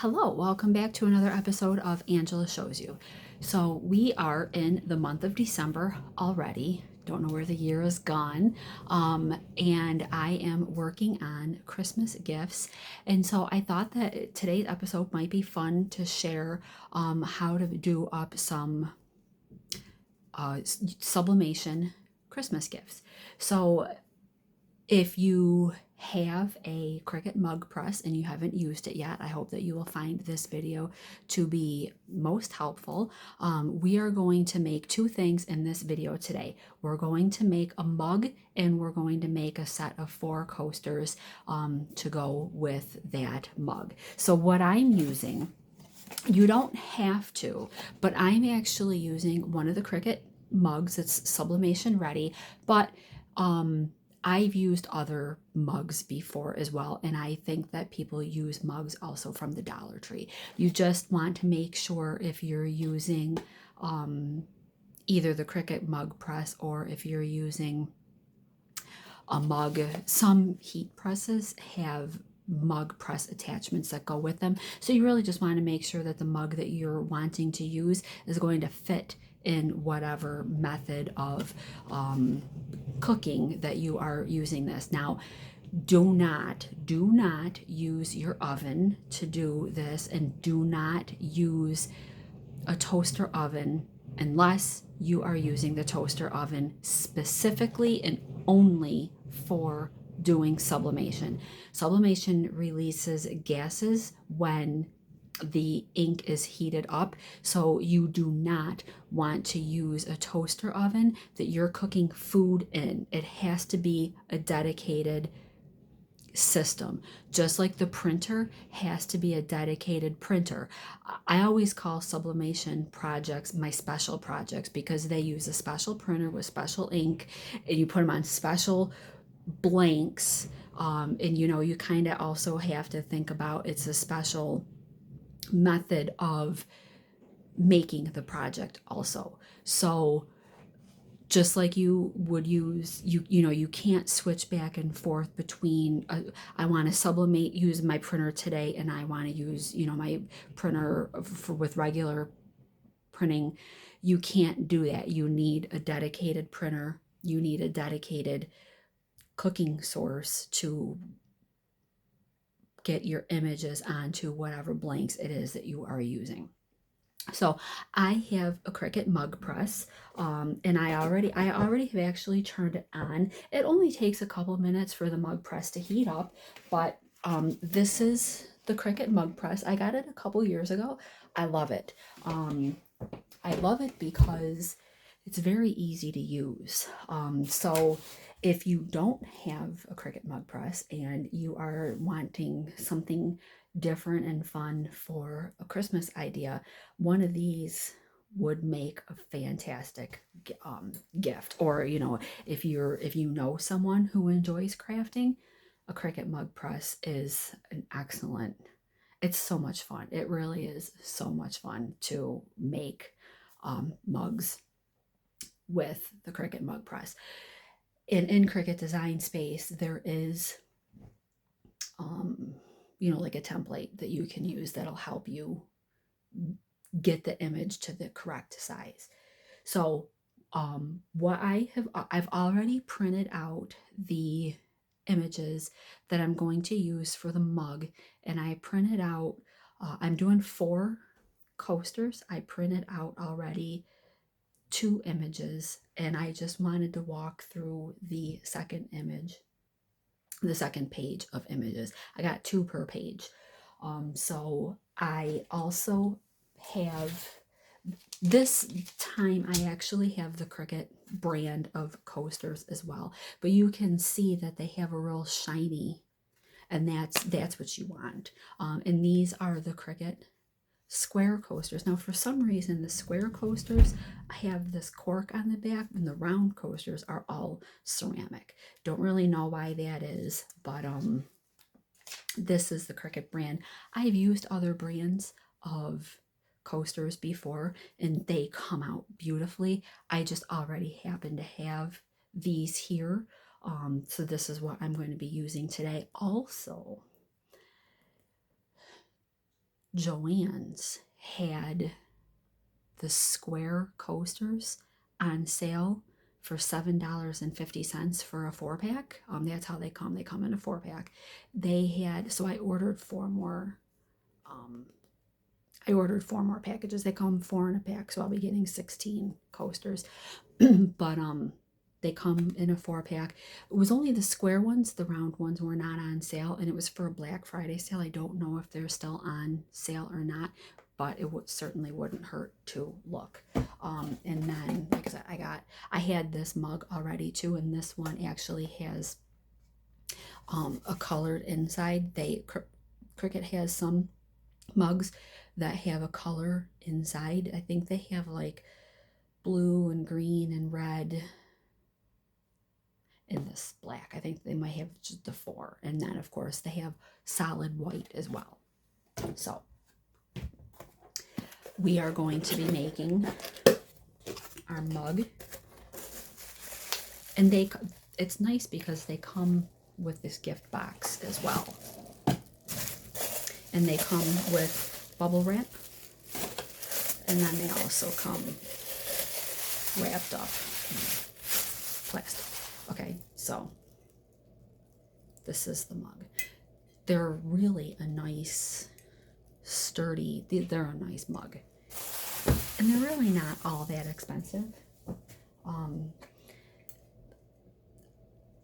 Hello, welcome back to another episode of Angela Shows You. So, we are in the month of December already. Don't know where the year is gone. And I am working on Christmas gifts. And so, I thought that today's episode might be fun to share how to do up some sublimation Christmas gifts. So, if you have a Cricut mug press and you haven't used it yet, I hope that you will find this video to be most helpful. We are going to make two things in this video today. We're going to make a mug and we're going to make a set of 4 coasters to go with that mug. So what I'm using, you don't have to, but I'm actually using one of the Cricut mugs. It's sublimation ready, but I've used other mugs before as well, and I think that people use mugs also from the Dollar Tree. You just want to make sure if you're using either the Cricut mug press or if you're using a mug. Some heat presses have mug press attachments that go with them. So you really just want to make sure that the mug that you're wanting to use is going to fit in whatever method of cooking that you are using this. Now, do not use your oven to do this, and do not use a toaster oven unless you are using the toaster oven specifically and only for doing sublimation. Sublimation releases gases when the ink is heated up, so you do not want to use a toaster oven that you're cooking food in. It has to be a dedicated system, just like the printer has to be a dedicated printer. I always call sublimation projects my special projects because they use a special printer with special ink, and you put them on special blanks. And you kind of also have to think about it's a special method of making the project also. So just like you would use, you can't switch back and forth between I want to sublimate, use my printer today, and I want to use my printer with regular printing. You can't do that. You need a dedicated printer, you need a dedicated cooking source to get your images onto whatever blanks it is that you are using. So I have a Cricut mug press, and I already have actually turned it on. It only takes a couple minutes for the mug press to heat up, but this is the Cricut mug press. I got it a couple years ago. I love it. I love it because it's very easy to use. So if you don't have a Cricut mug press and you are wanting something different and fun for a Christmas idea, one of these would make a fantastic gift. Or if you know someone who enjoys crafting, a Cricut mug press is an excellent. It's so much fun. It really is so much fun to make mugs with the Cricut mug press. In Cricut Design Space, there is like a template that you can use that'll help you get the image to the correct size. So I've already printed out the images that I'm going to use for the mug, and I printed out I'm doing 4 coasters. I printed out already 2 images, and I just wanted to walk through the second page of images. I got 2 per page. So I also have, this time I actually have the Cricut brand of coasters as well, but you can see that they have a real shiny, and that's what you want. And these are the Cricut square coasters. Now, for some reason, the square coasters have this cork on the back, and the round coasters are all ceramic. Don't really know why that is, but this is the Cricut brand. I've used other brands of coasters before, and they come out beautifully. I just already happen to have these here, so this is what I'm going to be using today. Also, Joann's had the square coasters on sale for $7.50 for a 4-pack. That's how they come. They come in a 4-pack. They had, so I ordered 4 more. I ordered 4 more packages. They come 4 in a pack, so I'll be getting 16 coasters. But they come in a 4-pack. It was only the square ones, the round ones were not on sale, and it was for a Black Friday sale. I don't know if they're still on sale or not, but it certainly wouldn't hurt to look. And then, like I said, I had this mug already too, and this one actually has a colored inside. Cricket has some mugs that have a color inside. I think they have like blue and green and red, and this black. I think they might have just the 4, and then of course they have solid white as well. So we are going to be making our mug, and it's nice because they come with this gift box as well, and they come with bubble wrap, and then they also come wrapped up in plastic. Okay, so this is the mug. They're really a nice, sturdy, they're a nice mug. And they're really not all that expensive.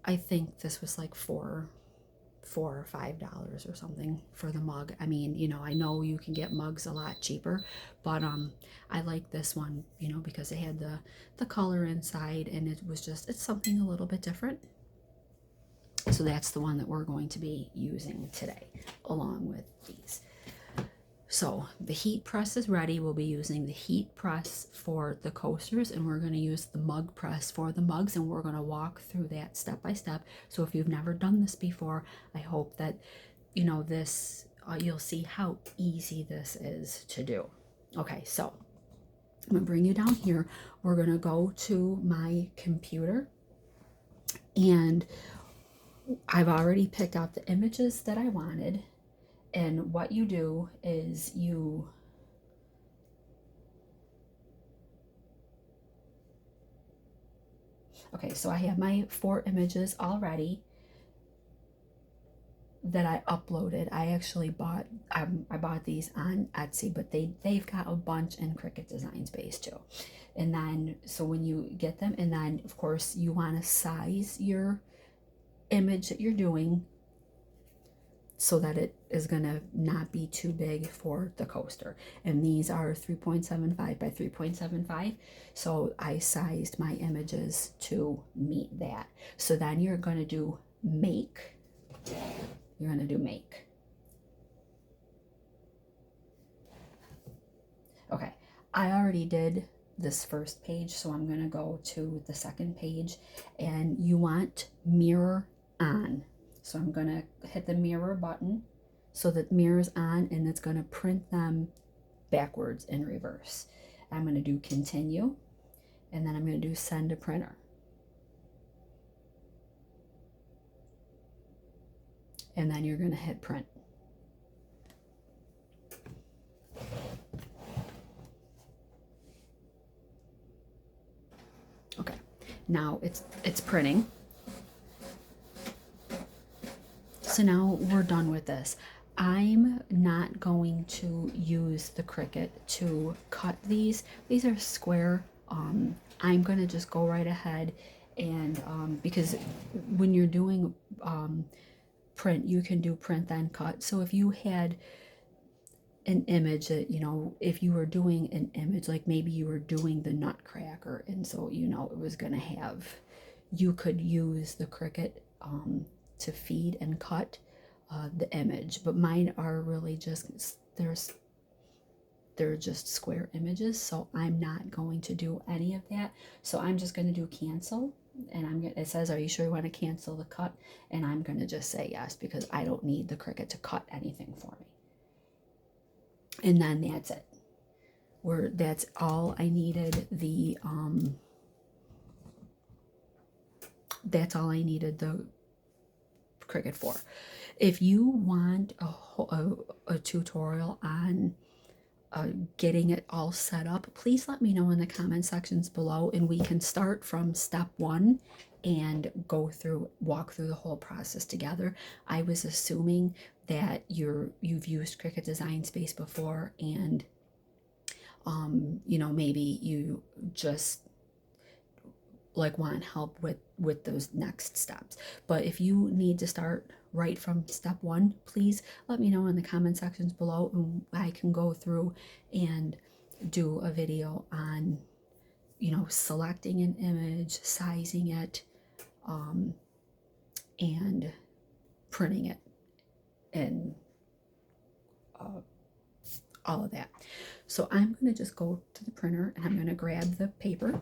I think this was like $4 or $5 or something for the mug. I mean, you know, I know you can get mugs a lot cheaper, but I like this one, you know, because it had the color inside, and it was just, it's something a little bit different. So that's the one that we're going to be using today, along with these. So the heat press is ready. We'll be using the heat press for the coasters, and we're going to use the mug press for the mugs, and we're going to walk through that step by step. So if you've never done this before, I hope that, you know, this, you'll see how easy this is to do. Okay, so I'm going to bring you down here. We're going to go to my computer, and I've already picked out the images that I wanted. And what you do is okay, so I have my 4 images already that I uploaded. I actually bought, I bought these on Etsy, but they've got a bunch in Cricut Design Space too. And then, so when you get them, and then of course you want to size your image that you're doing so that it is gonna not be too big for the coaster. And these are 3.75 by 3.75. So I sized my images to meet that. So then you're gonna do make. You're gonna do make. Okay, I already did this first page, so I'm gonna go to the second page, and you want mirror on. So I'm going to hit the mirror button so that mirror's on, and it's going to print them backwards in reverse. I'm going to do continue, and then I'm going to do send to printer. And then you're going to hit print. Okay, now it's printing. So now we're done with this. I'm not going to use the Cricut to cut these. These are square. I'm going to just go right ahead and because when you're doing print, you can do print then cut. So if you had an image that, you know, if you were doing an image, like maybe you were doing the Nutcracker, and so, you know, it was going to have, you could use the Cricut to feed and cut the image, but mine are really just, they're just square images, so I'm not going to do any of that. So I'm just going to do cancel, and it says, are you sure you want to cancel the cut? And I'm going to just say yes, because I don't need the Cricut to cut anything for me. And then that's it. That's all I needed. That's all I needed the Cricut 4. If you want a tutorial on getting it all set up, please let me know in the comment sections below, and we can start from step 1 and walk through the whole process together. I was assuming that you've used Cricut Design Space before, and you know, maybe you just like want help with those next steps. But if you need to start right from step 1, please let me know in the comment sections below, and I can go through and do a video on, you know, selecting an image, sizing it, and printing it, and all of that. So I'm going to just go to the printer, and I'm going to grab the paper.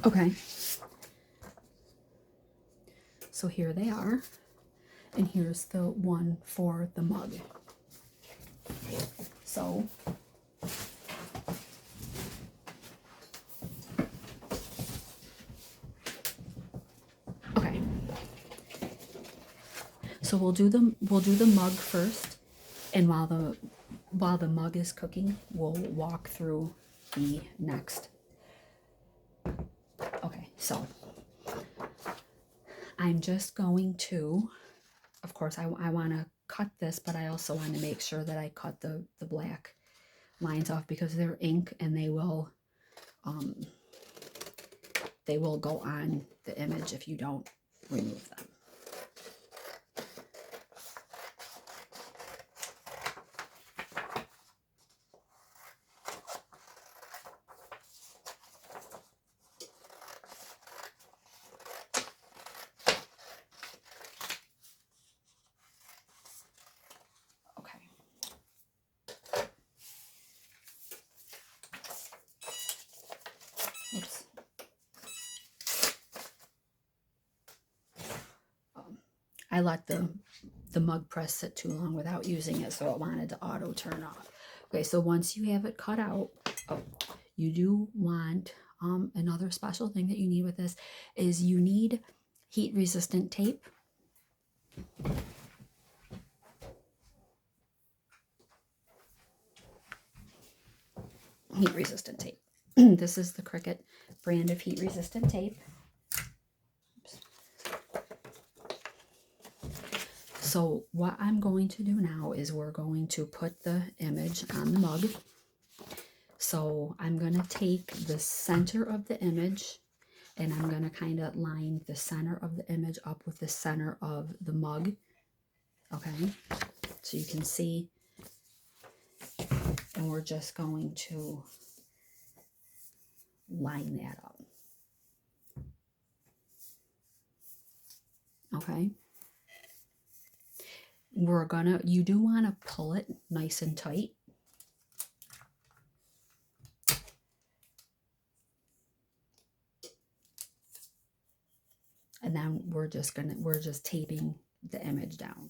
Okay, so here they are, and here's the one for the mug. So okay, so we'll do the mug first, and while the mug is cooking, we'll walk through the next. Okay, so I'm just going to, of course, I want to cut this, but I also want to make sure that I cut the black lines off, because they're ink and they will go on the image if you don't remove them. Oops. I let the mug press sit too long without using it, so it wanted to auto turn off. Okay, so once you have it cut out, you do want another special thing that you need with this is you need heat resistant tape. Heat resistant tape. This is the Cricut brand of heat resistant tape. Oops. So what I'm going to do now is we're going to put the image on the mug. So I'm going to take the center of the image, and I'm going to kind of line the center of the image up with the center of the mug. Okay, so you can see, and we're just going to line that up. Okay, you do want to pull it nice and tight. And then we're just taping the image down.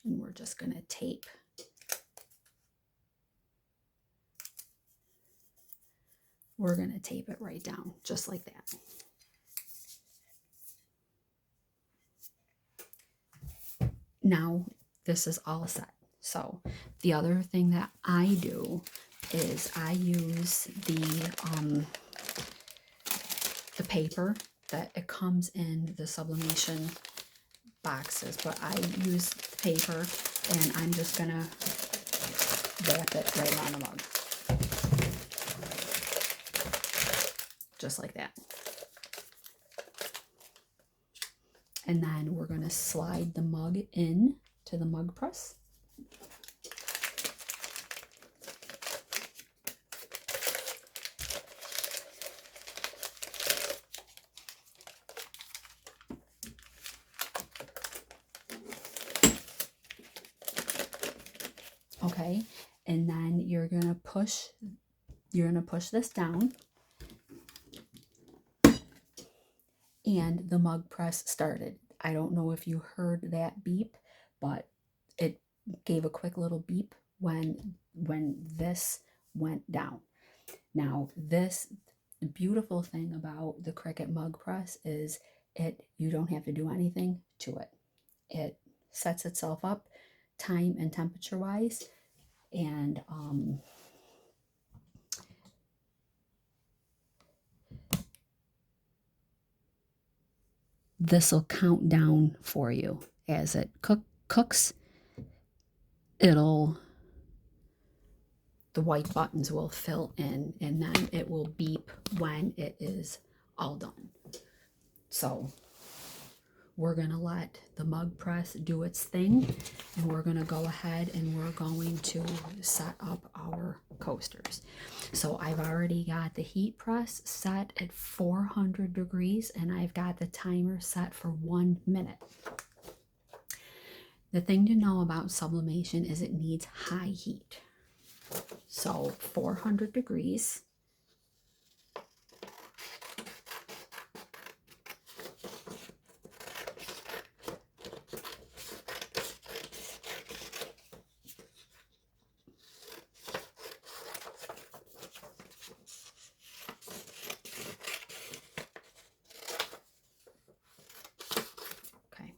And we're just going to tape. We're going to tape it right down, just like that. Now, this is all set. So, the other thing that I do is I use the paper that it comes in the Sublimation boxes, but I use the paper, and I'm just gonna wrap it right on the mug, just like that. And then we're gonna slide the mug in to the mug press. Okay, and then you're gonna push this down, and the mug press started. I don't know if you heard that beep, but it gave a quick little beep when this went down. Now, the beautiful thing about the Cricut mug press is you don't have to do anything to it. It sets itself up time and temperature wise, and this will count down for you as it cooks. The white buttons will fill in, and then it will beep when it is all done. So we're going to let the mug press do its thing, and we're going to go ahead and we're going to set up our coasters. So I've already got the heat press set at 400 degrees, and I've got the timer set for 1 minute. The thing to know about sublimation is it needs high heat. So 400 degrees. Okay.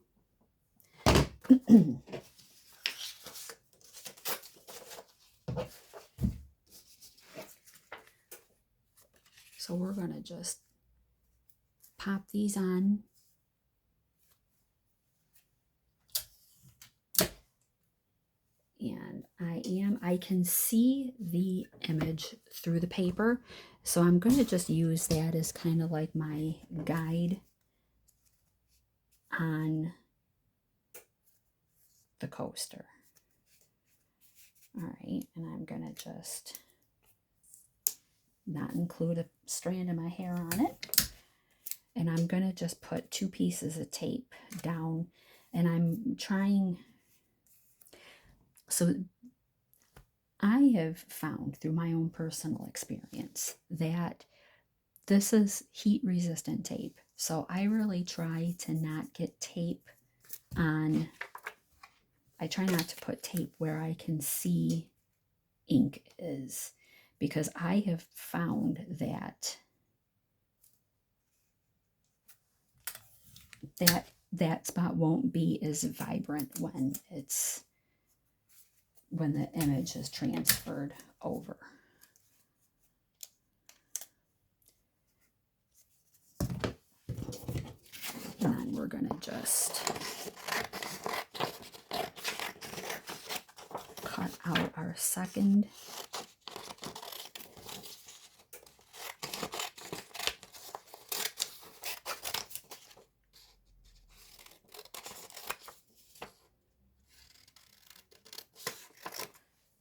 So we're going to just pop these on. And I can see the image through the paper. So I'm going to just use that as kind of like my guide on the coaster. All right, and I'm going to just not include a strand of my hair on it. And I'm going to just put 2 pieces of tape down, and I'm trying. So I have found through my own personal experience that this is heat resistant tape. So I really try to not get tape on, I try not to put tape where I can see ink is, because I have found that that spot won't be as vibrant when the image is transferred over. And then we're going to just cut out our second.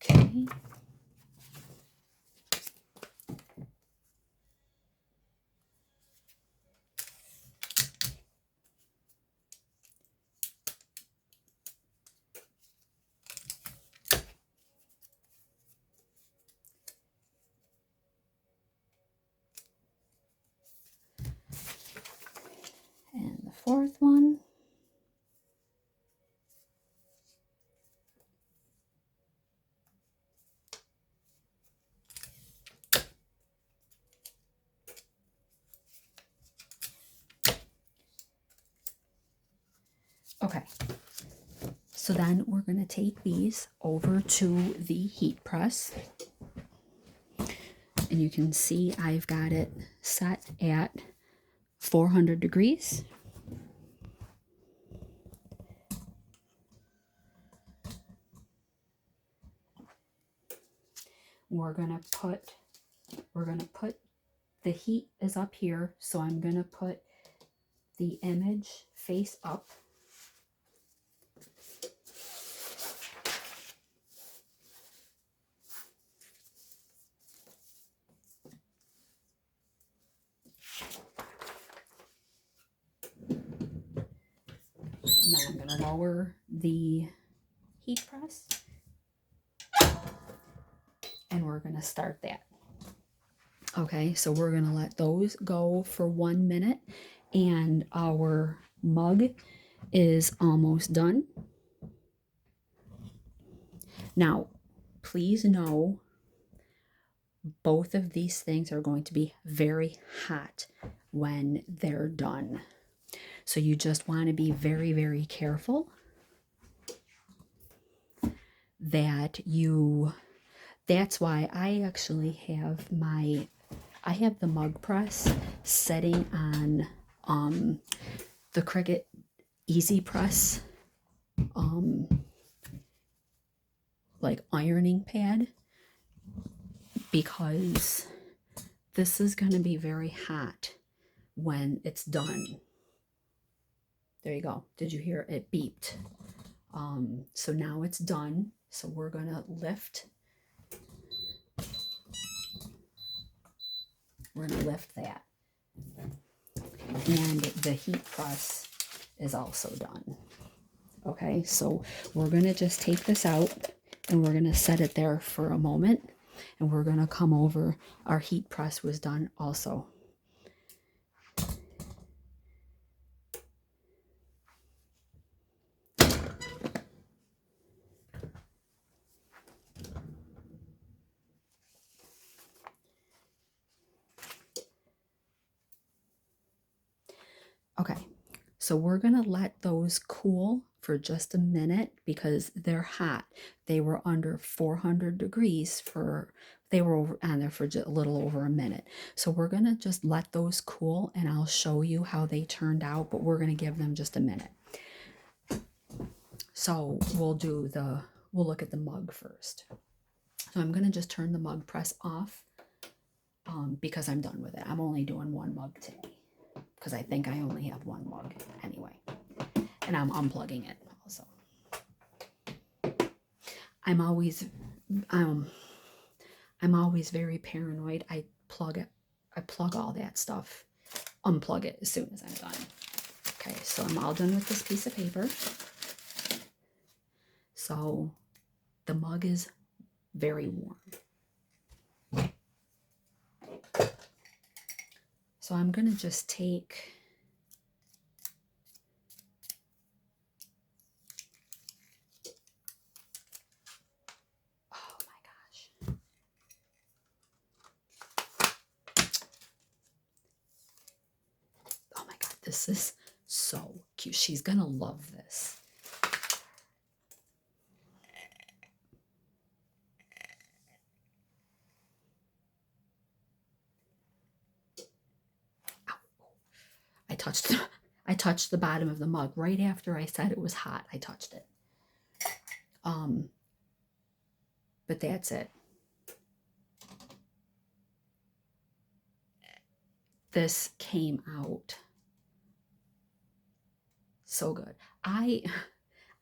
Okay. And the fourth one. Okay, so then we're going to take these over to the heat press. And you can see I've got it set at 400 degrees. We're going to put the heat is up here, so I'm going to put the image face up. And then I'm going to lower the heat press, and we're going to start that. Okay, so we're going to let those go for 1 minute, And our mug is almost done. Now, please know both of these things are going to be very hot when they're done. So you just want to be very, very careful that you, that's why I actually have I have the mug press setting on the Cricut Easy Press like ironing pad, because this is going to be very hot when it's done. There you go. Did you hear it beeped? So now it's done. So we're going to lift. We're going to lift that. And the heat press is also done. Okay, so we're going to just take this out and we're going to set it there for a moment. And we're going to come over. Our heat press was done also. Okay, so we're going to let those cool for just a minute because they're hot. They were under 400 degrees they were over on there for just a little over a minute. So we're going to just let those cool and I'll show you how they turned out, but we're going to give them just a minute. So we'll look at the mug first. So I'm going to just turn the mug press off because I'm done with it. I'm only doing one mug today because I think I only have one mug anyway. And I'm unplugging it also. I'm always very paranoid. I plug all that stuff, unplug it as soon as I'm done. Okay, so I'm all done with this piece of paper. So the mug is very warm. So I'm going to just take this is so cute. She's gonna love this. Ow. I touched the bottom of the mug right after I said it was hot. I touched it. But that's it. This came out so good. I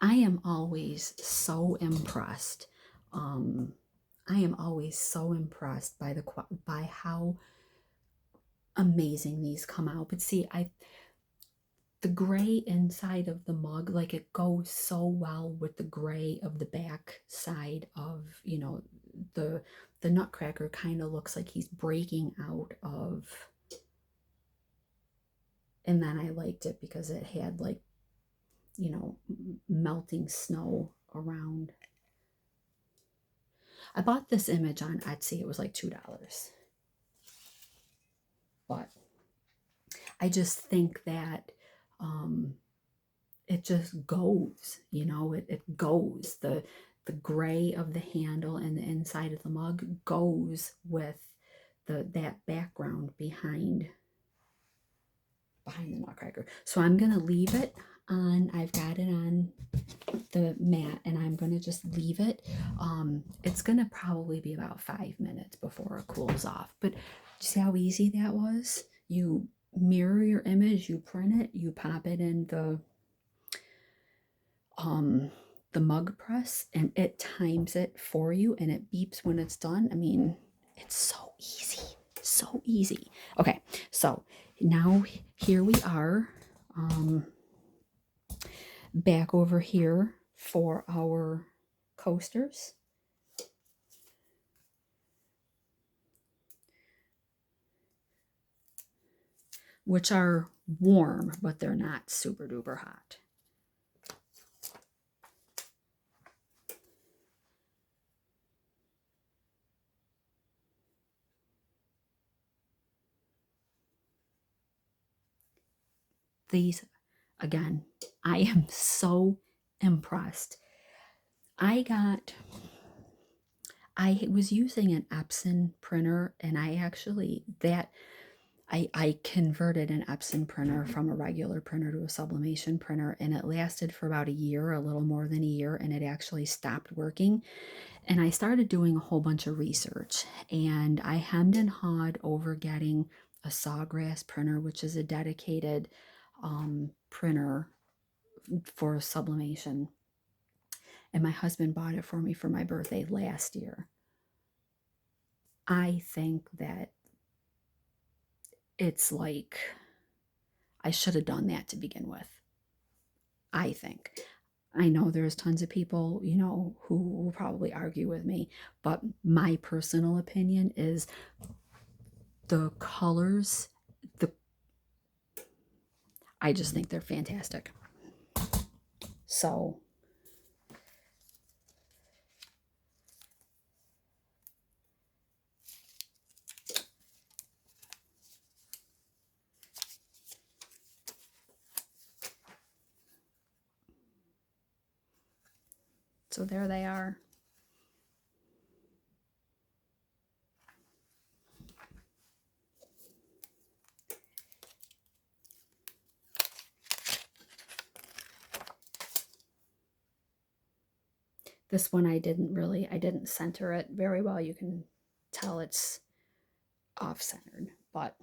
am always so impressed. I am always so impressed by by how amazing these come out. But see, the gray inside of the mug, like it goes so well with the gray of the back side of, you know, the nutcracker kind of looks like he's breaking out of. And then I liked it because it had like, you know, melting snow around. I bought this image on Etsy. It was like $2. But I just think that it just goes, you know, it goes. The gray of the handle and the inside of the mug goes with that background behind the nutcracker. So I'm gonna leave it on, I've got it on the mat and I'm gonna just leave it. It's gonna probably be about 5 minutes before it cools off. But see how easy that was? You mirror your image, you print it, you pop it in the mug press and it times it for you and it beeps when it's done. I mean, it's so easy, so easy. Okay, so now here we are, back over here for our coasters. Which are warm, but they're not super duper hot. These, again, I am so impressed. I was using an Epson printer, and I converted an Epson printer from a regular printer to a sublimation printer, and it lasted for about a year, a little more than a year, and it actually stopped working. And I started doing a whole bunch of research, and I hemmed and hawed over getting a Sawgrass printer, which is a dedicated printer for sublimation. And my husband bought it for me for my birthday last year. I think that it's like I should have done that to begin with. I think. I know there's tons of people, who will probably argue with me, but my personal opinion is the colors, I just think they're fantastic. So there they are. This one I didn't center it very well. You can tell it's off-centered, but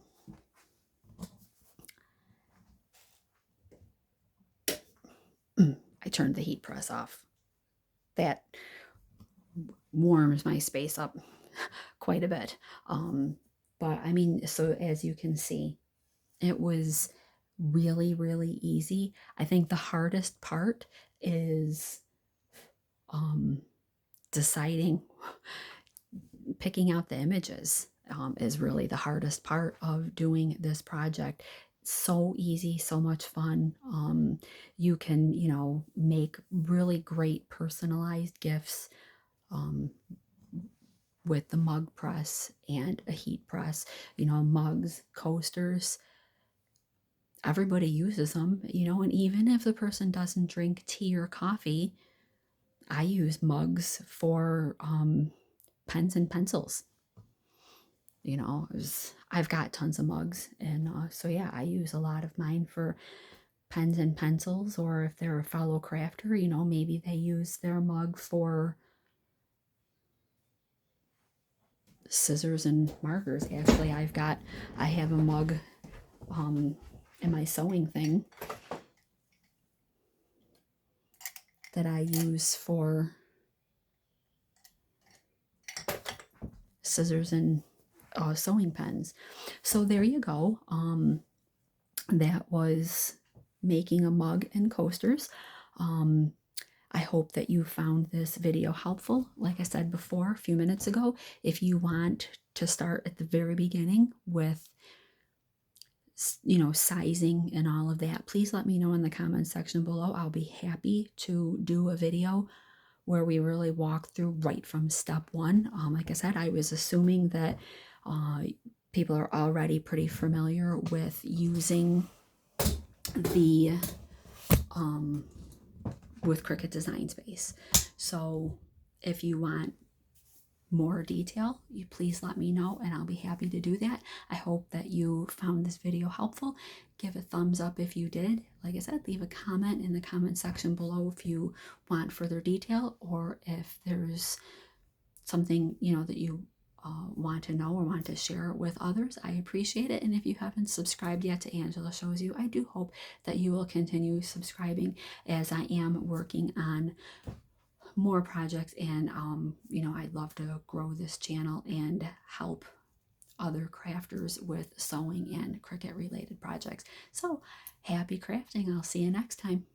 I turned the heat press off. That warms my space up quite a bit. But I mean, so as you can see, it was really, really easy. I think the hardest part is deciding, picking out the images is really the hardest part of doing this project. So easy, so much fun. You can, make really great personalized gifts with the mug press and a heat press. Mugs, coasters, everybody uses them, and even if the person doesn't drink tea or coffee, I use mugs for pens and pencils. I've got tons of mugs, and so yeah, I use a lot of mine for pens and pencils, or if they're a fellow crafter, maybe they use their mug for scissors and markers. Actually, I have a mug in my sewing thing that I use for scissors and sewing pens. So there you go. That was making a mug and coasters. I hope that you found this video helpful. Like I said before, a few minutes ago, if you want to start at the very beginning with sizing and all of that, please let me know in the comment section below. I'll be happy to do a video where we really walk through right from step one. Like I said, I was assuming that people are already pretty familiar with using the with Cricut Design Space. So if you want more detail, you please let me know, and I'll be happy to do that. I hope that you found this video helpful. Give a thumbs up if you did. Like I said, leave a comment in the comment section below if you want further detail, or if there's something that you want to know or want to share with others. I appreciate it. And if you haven't subscribed yet to Angela Shows You, I do hope that you will continue subscribing, as I am working on more projects, and I'd love to grow this channel and help other crafters with sewing and Cricut related projects. So happy crafting. I'll see you next time.